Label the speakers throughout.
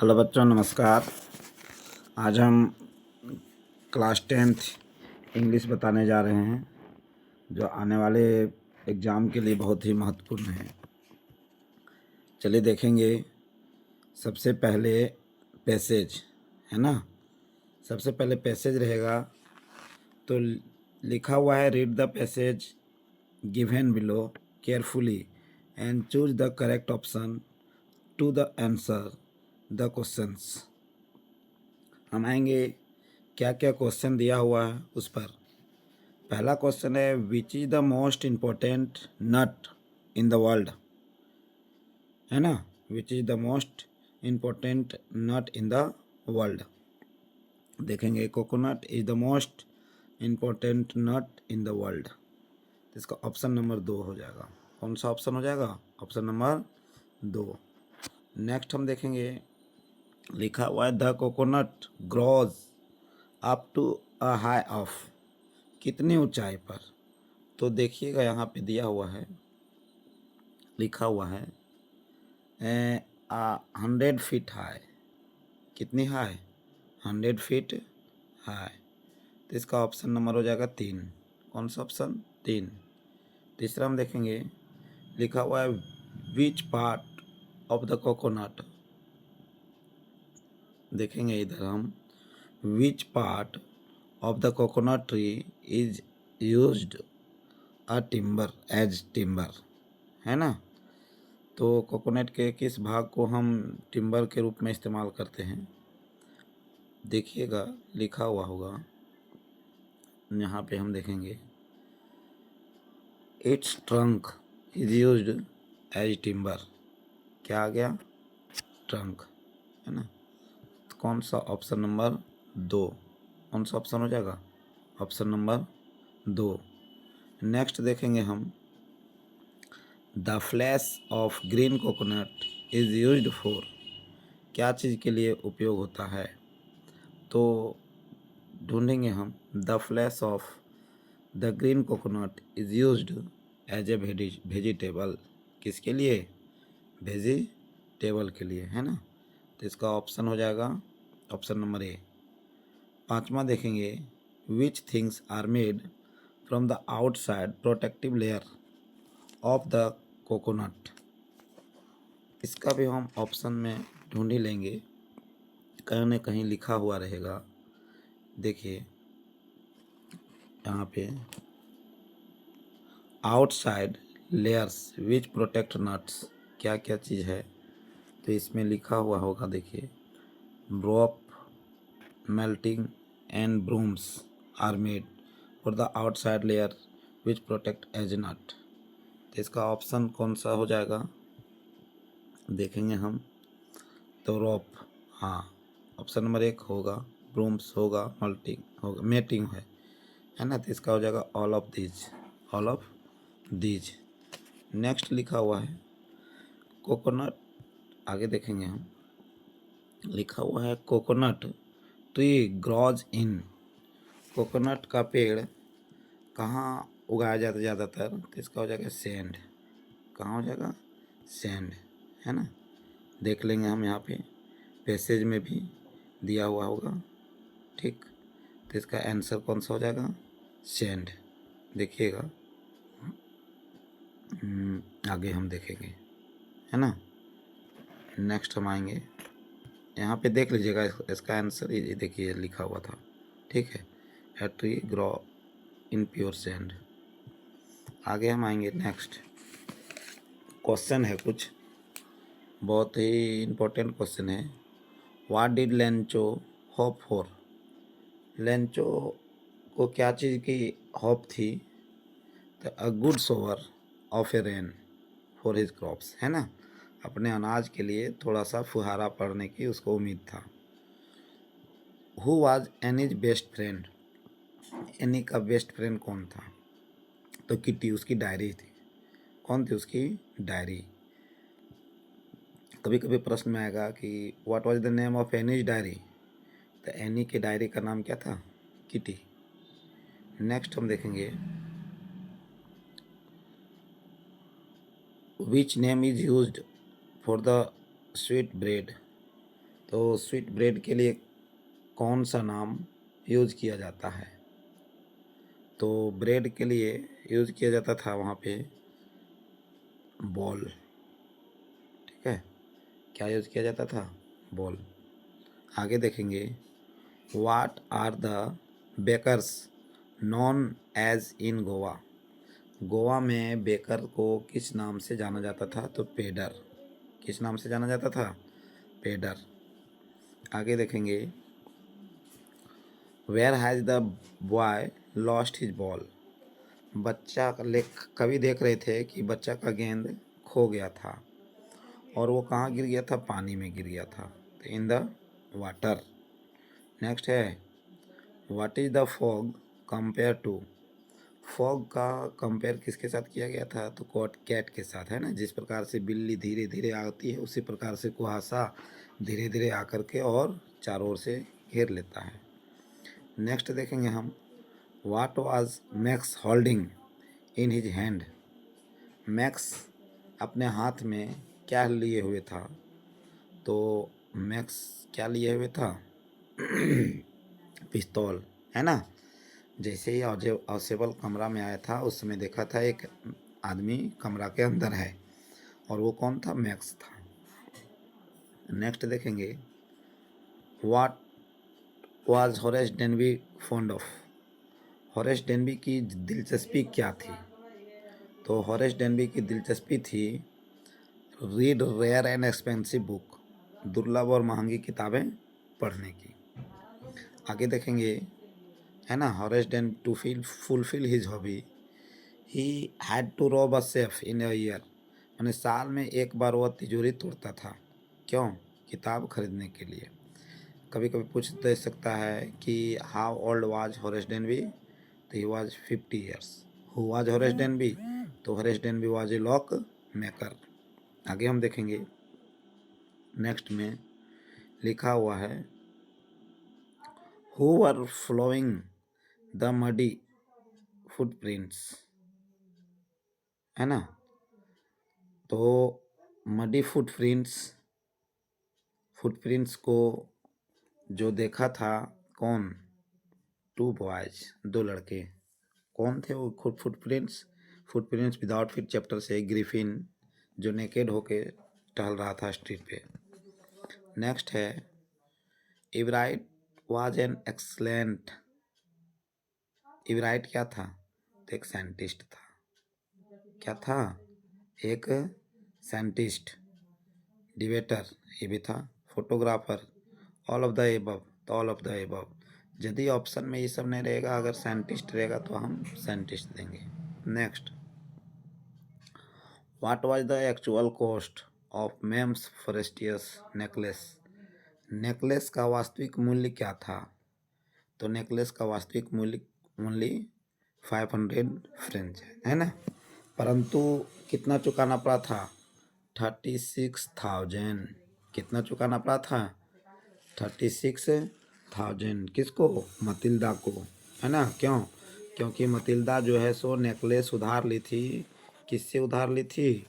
Speaker 1: Hello बच्चों, नमस्कार। आज हम क्लास 10th इंग्लिश बताने जा रहे हैं, जो आने वाले एग्ज़ाम के लिए बहुत ही महत्वपूर्ण है। चलिए देखेंगे। सबसे पहले पैसेज है ना। सबसे पहले पैसेज रहेगा, तो लिखा हुआ है, read the passage given below carefully and choose the correct option to the answer the questions. हम आएंगे क्या क्या क्वेश्चन दिया हुआ है उस पर। पहला क्वेश्चन है, which is the most important nut in the world, है ना। Which is the most important nut in the world. देखेंगे, coconut is the most important nut in the world. तो इसका ऑप्शन नंबर 2 हो जाएगा। कौन सा ऑप्शन हो जाएगा? Option number 2। नेक्स्ट हम देखेंगे, लिखा हुआ है, the coconut grows up to a high of, कितनी ऊंचाई पर। तो देखिएगा, यहाँ पे दिया हुआ है, लिखा हुआ है 100 फीट हाई। कितनी हाई? 100 feet high. तो इसका ऑप्शन नंबर हो जाएगा 3। कौन सा ऑप्शन? 3। तीसरा हम देखेंगे, लिखा हुआ है, which part of the coconut. देखेंगे इधर हम, which part of the coconut tree is used a timber as timber, है ना। तो कोकोनट के किस भाग को हम टिम्बर के रूप में इस्तेमाल करते हैं? देखिएगा, लिखा हुआ होगा यहाँ पे। हम देखेंगे, its trunk is used as timber. क्या आ गया? ट्रंक, है ना। तो कौन सा? Option number 2। कौन सा ऑप्शन हो जाएगा? Option number 2। नेक्स्ट देखेंगे हम, the flash of green coconut is used for, क्या चीज़ के लिए उपयोग होता है? तो ढूंढेंगे हम, the flash of the green coconut is used as a vegetable. किसके लिए? वेजिटेबल के लिए, है ना। तो इसका ऑप्शन हो जाएगा ऑप्शन नंबर ए। पांचवा देखेंगे, which things are made from the outside protective layer of the coconut. इसका भी हम ऑप्शन में ढूंढ ही लेंगे, कहीं न कहीं लिखा हुआ रहेगा। देखिए यहाँ पे, आउटसाइड लेयर्स विच प्रोटेक्ट नट्स, क्या क्या चीज़ है? तो इसमें लिखा हुआ होगा, देखिए, rope, melting and brooms are made for the outside layer which protect as nut. तो इसका ऑप्शन कौन सा हो जाएगा? देखेंगे हम, तो रोप, हाँ, ऑप्शन नंबर 1 होगा। ब्रूम्स होगा, मल्टिंग होगा, मेटिंग है ना। तो इसका हो जाएगा all of these, all of these. Next लिखा हुआ है, कोकोनट, आगे देखेंगे हम, लिखा हुआ है, coconut tree grows in, coconut का पेड़ कहाँ उगाया जाता है ज़्यादातर? तो इसका हो जाएगा सैंड। कहाँ हो जाएगा? सैंड, है ना। देख लेंगे हम, यहाँ पे पैसेज में भी दिया हुआ होगा, ठीक। तो इसका आंसर कौन सा हो जाएगा? सैंड। देखिएगा, आगे हम देखेंगे, है ना। नेक्स्ट हम आएंगे, यहाँ पे देख लीजिएगा, इसका आंसर ये देखिए लिखा हुआ था, ठीक है, a tree grow in pure sand. आगे हम आएंगे, नेक्स्ट क्वेश्चन है कुछ बहुत ही इम्पोर्टेंट क्वेश्चन है, what did Lencho hope for. Lencho को क्या चीज़ की होप थी? तो a good shower of a rain for his crops, है ना। अपने अनाज के लिए थोड़ा सा फुहारा पड़ने की उसको उम्मीद था। Who was Annie's best friend, any का बेस्ट फ्रेंड कौन था? तो किटी, उसकी डायरी थी। कौन थी उसकी डायरी? कभी कभी प्रश्न में आएगा कि what was the name of Annie's diary. तो एनी के डायरी का नाम क्या था? किटी। नेक्स्ट हम देखेंगे, which name is used for the sweet bread. तो स्वीट ब्रेड के लिए कौन सा नाम यूज़ किया जाता है? तो ब्रेड के लिए यूज़ किया जाता था वहाँ पे बॉल। ठीक है, क्या यूज़ किया जाता था? बॉल। आगे देखेंगे, what are the bakers known as in Goa? Goa में बेकर को किस नाम से जाना जाता था? तो पेडर। किस नाम से जाना जाता था? पेडर। आगे देखेंगे, where has the boy lost his ball? बच्चा कवि देख रहे थे कि बच्चा का गेंद खो गया था और वो कहाँ गिर गया था? पानी में गिर गया था, तो इन द वाटर। नेक्स्ट है, what is the fog compare to? Fog का कंपेयर किसके साथ किया गया था? तो कॉट कैट के साथ, है ना। जिस प्रकार से बिल्ली धीरे धीरे आती है उसी प्रकार से कुहासा धीरे धीरे आकर के और चारों ओर से घेर लेता है। नेक्स्ट देखेंगे हम, what was max holding in his hand? Max अपने हाथ में क्या लिए हुए था? तो मैक्स क्या लिए हुए था? पिस्तौल, है ना। जैसे ही ऑसेबल कमरा में आया था उस समय देखा था एक आदमी कमरा के अंदर है, और वो कौन था? मैक्स था। नेक्स्ट देखेंगे, what was Horace Denby fond of? Horace Denby की दिलचस्पी क्या थी? तो होरेस डेनबी की दिलचस्पी थी read rare and expensive book, दुर्लभ और महंगी किताबें पढ़ने की। आगे देखेंगे, है ना, Horace Dane to fulfil his hobby he had to rob a safe in a year, मैंने साल में एक बार वह तिजोरी तोड़ता था। क्यों? किताब खरीदने के लिए। कभी कभी पूछ दे सकता है कि how old was Horace Denby? तो he was 50 years. Who was Horace Denby? तो Horace Denby was a lock maker. आगे हम देखेंगे, नेक्स्ट में लिखा हुआ है, who were following the muddy footprints, है ना। तो मडी फुटप्रिंट्स को जो देखा था कौन? टू बॉयज, दो लड़के। कौन थे वो फुटप्रिंट्स विदाउट फिट चैप्टर से ग्रिफिन जो नेकेड होके टहल रहा था स्ट्रीट पे। नेक्स्ट है, इवराइट वाज एन एक्सलेंट। इवराइट क्या था? तो एक साइंटिस्ट था। क्या था? एक साइंटिस्ट। डिबेटर ये भी था। Photographer, all of the above, तो ऑल ऑफ द एबव। यदि ऑप्शन में ये सब नहीं रहेगा, अगर साइंटिस्ट रहेगा तो हम साइंटिस्ट देंगे। Next, what was the actual cost of Mme Forestier's necklace? Necklace का वास्तविक मूल्य क्या था? तो नेकलेस का वास्तविक मूल्य ओनली 500 फ्रेंच है ना। परंतु कितना चुकाना पड़ा था? 36,000। कितना चुकाना पड़ा था? 36,000। किसको? मतिल्दा को, है ना। क्यों? क्योंकि मतिल्दा जो है सो नेकलेस उधार ली थी। किससे उधार ली थी?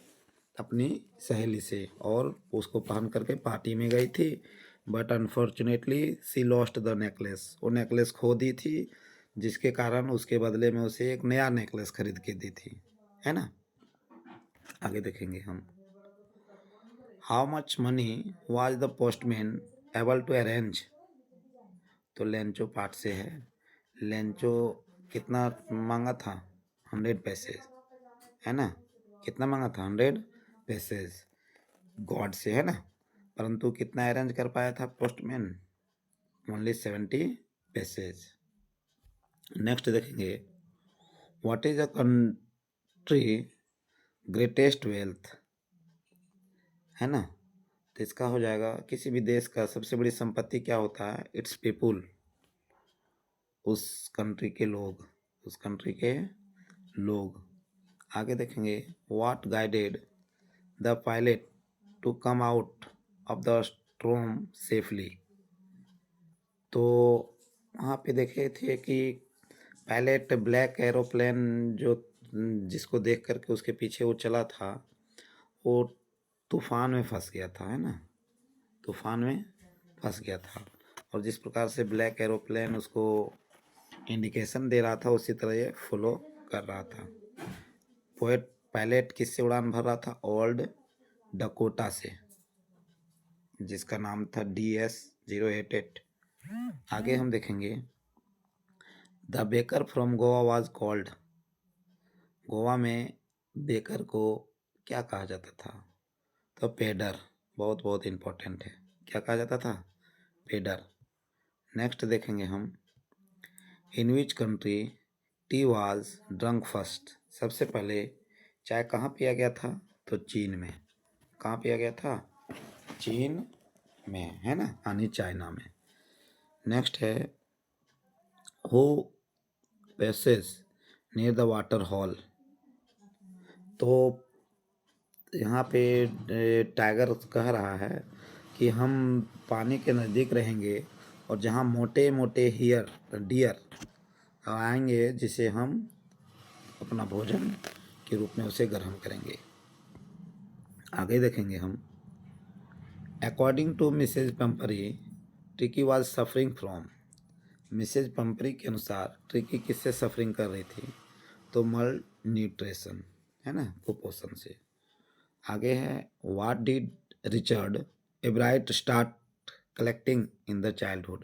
Speaker 1: अपनी सहेली से, और उसको पहन करके पार्टी में गई थी। But unfortunately she lost the necklace, वो नेकलेस खो दी थी, जिसके कारण उसके बदले में उसे एक नया नेकलेस खरीद के दी थी, है ना। आगे देखेंगे हम, how much money was the postman able to arrange? तो लेंचो पार्ट से है। लेंचो कितना मांगा था? 100 पैसे, है ना। कितना मांगा था? 100 पैसेज गॉड से, है ना। परंतु कितना अरेंज कर पाया था पोस्टमैन? Only 70 passage. नेक्स्ट देखेंगे, what is a country greatest wealth? है ना। तो इसका हो जाएगा, किसी भी देश का सबसे बड़ी संपत्ति क्या होता है? इट्स पीपुल, उस कंट्री के लोग, उस कंट्री के लोग। आगे देखेंगे, what guided the pilot to come out of the storm safely? तो वहाँ पे देखे थे कि पायलट ब्लैक एरोप्लेन जो जिसको देख करके उसके पीछे वो चला था, वो तूफान में फंस गया था, है ना। तूफान में फंस गया था। और जिस प्रकार से ब्लैक एरोप्लेन उसको इंडिकेशन दे रहा था, उसी तरह ये फॉलो कर रहा था। पोएट पायलट किससे उड़ान भर रहा था? ओल्ड डकोटा से, जिसका नाम था DS-088। आगे हम देखेंगे the baker from Goa was called. Goa में बेकर को क्या कहा जाता था? तो पेडर। बहुत बहुत इम्पोर्टेंट है, क्या कहा जाता था? पेडर। नेक्स्ट देखेंगे हम in which country tea was drunk first. सबसे पहले चाय कहाँ पिया गया था? तो चीन में। कहाँ पिया गया था? चीन में, है ना, यानी चाइना में। नेक्स्ट है who passage near the water hole. तो यहाँ पे टाइगर कह रहा है कि हम पानी के नज़दीक रहेंगे और जहाँ मोटे मोटे डियर आएंगे, जिसे हम अपना भोजन के रूप में उसे ग्रहण करेंगे। आगे देखेंगे हम according to Mrs Pumphrey Tricki was suffering from. Mrs Pumphrey के अनुसार ट्रिकी किससे सफरिंग कर रही थी? तो मल न्यूट्रिशन, है ना, कुपोषण से। आगे है what did Richard Ebright start collecting in the childhood.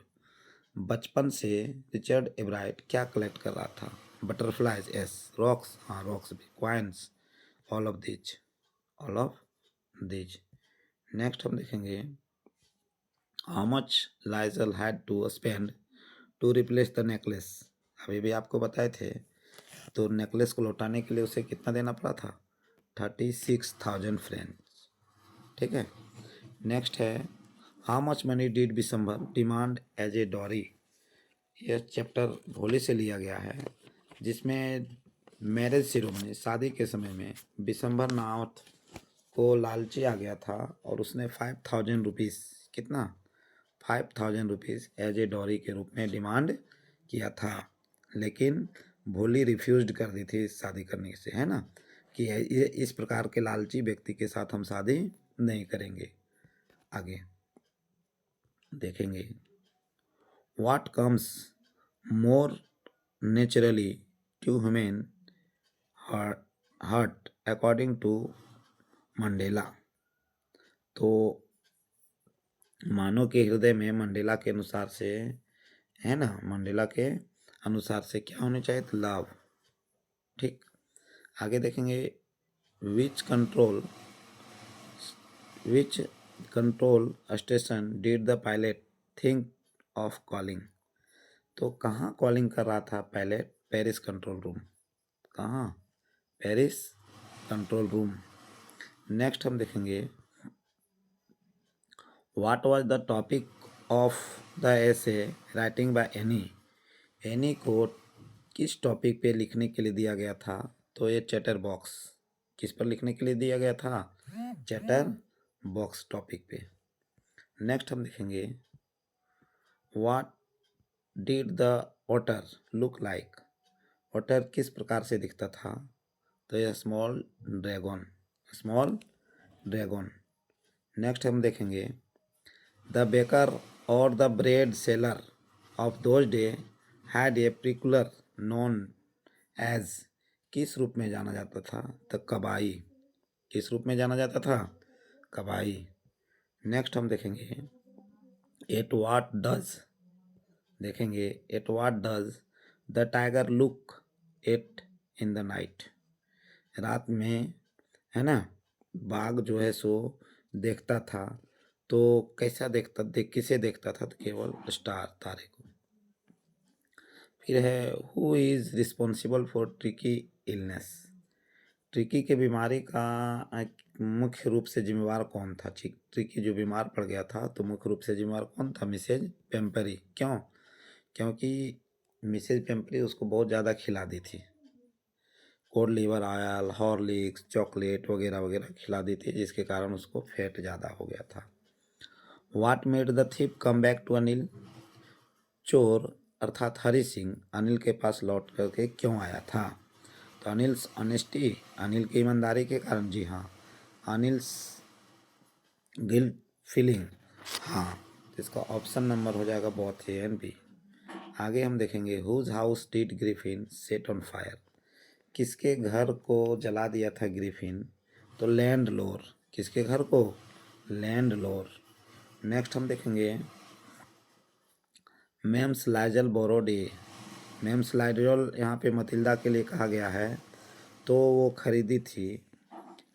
Speaker 1: बचपन से रिचर्ड एब्राइट क्या कलेक्ट कर रहा था? Butterflies, yes. रॉक्स, हाँ रॉक्स भी। Coins, all of these, all of these. Next हम देखेंगे how much Loisel had to spend to replace the necklace. अभी भी आपको बताए थे, तो नेकलेस को लौटाने के लिए उसे कितना देना पड़ा था? 36,000 फ्रेंच। ठीक है। नेक्स्ट है how much money did Bishamber demand as a dowry. यह चैप्टर भोले से लिया गया है, जिसमें मैरिज सेरेमनी, शादी के समय में बिशंबर नाथ को लालची आ गया था और उसने 5,000 रुपीज़, कितना? 5,000 रुपीज़ एज ए डॉरी के रूप में डिमांड किया था। लेकिन भोली रिफ्यूज्ड कर दी थी शादी करने से, है ना, कि ये इस प्रकार के लालची व्यक्ति के साथ हम शादी नहीं करेंगे। आगे देखेंगे what comes more naturally to human heart according to Mandela. तो मानव के हृदय में मंडेला के अनुसार से, है ना, मंडेला के अनुसार से क्या होनी चाहिए? तो लव। ठीक। आगे देखेंगे which control station did the pilot think of calling. तो कहाँ कॉलिंग कर रहा था पायलट? Paris control room. कहाँ? Paris control room. नेक्स्ट हम देखेंगे what was the topic of the essay writing by Annie. Annie को किस टॉपिक पे लिखने के लिए दिया गया था? तो ये चैटर बॉक्स। किस पर लिखने के लिए दिया गया था? चैटर बॉक्स टॉपिक पे। नेक्स्ट हम देखेंगे what did the otter look like. Otter किस प्रकार से दिखता था? तो ये small dragon, small dragon. Next हम देखेंगे द बेकर और the bread seller of those day had a peculiar known as. किस रूप में जाना जाता था? तो कबाई। किस रूप में जाना जाता था? कबाई। नेक्स्ट हम देखेंगे एट वाट डज, देखेंगे at what does the tiger look at in the night. रात में, है ना, बाघ जो है सो देखता था, तो कैसा देखता, किसे देखता था? तो केवल स्टार, तारे को। फिर है who is responsible for tricky illness. Tricky के बीमारी का मुख्य रूप से जिम्मेवार कौन था? ट्रिकी जो बीमार पड़ गया था, तो मुख्य रूप से जिम्मेवार कौन था? मिसेज पेम्परी। क्यों? क्योंकि मिसेज पेम्परी उसको बहुत ज़्यादा खिला दी थी। Cod liver oil, Horlicks, chocolate वगैरह वगैरह खिला दी थी, जिसके कारण उसको फैट ज़्यादा हो गया था। What made the thief come back to Anil. चोर अर्थात हरि सिंह अनिल के पास लौट करके क्यों आया था? तो अनिल्स ऑनेस्टी, अनिल की ईमानदारी के कारण। जी हाँ। अनिल्स गिल्ट फीलिंग, हाँ, इसका ऑप्शन नंबर हो जाएगा बोथ ए एंड बी। आगे हम देखेंगे whose house did Griffin set on fire. किसके घर को जला दिया था ग्रिफिन? तो लैंड लोर। किसके घर को? लैंड लोर। नेक्स्ट हम देखेंगे मेम्स लाइजल बोरोडे। मेम्स लाइजल यहाँ पे मतिल्दा के लिए कहा गया है, तो वो खरीदी थी,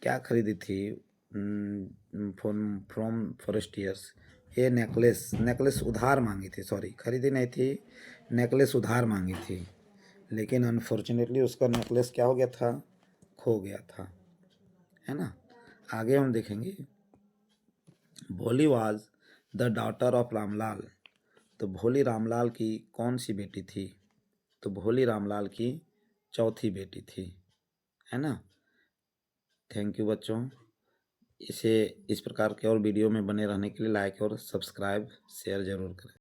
Speaker 1: क्या खरीदी थी? फ्रॉम फॉरेस्टियर्स ये नेकलेस उधार मांगी थी, सॉरी खरीदी नहीं थी, नेकलेस उधार मांगी थी, लेकिन अनफॉर्चुनेटली उसका नेकलेस क्या हो गया था? खो गया था, है ना। आगे हम देखेंगे भोली was the daughter of Ramlal. तो भोली रामलाल की कौन सी बेटी थी? तो भोली रामलाल की चौथी बेटी थी, है ना। थैंक यू बच्चों। इसे इस प्रकार के और वीडियो में बने रहने के लिए लाइक और सब्सक्राइब शेयर ज़रूर करें।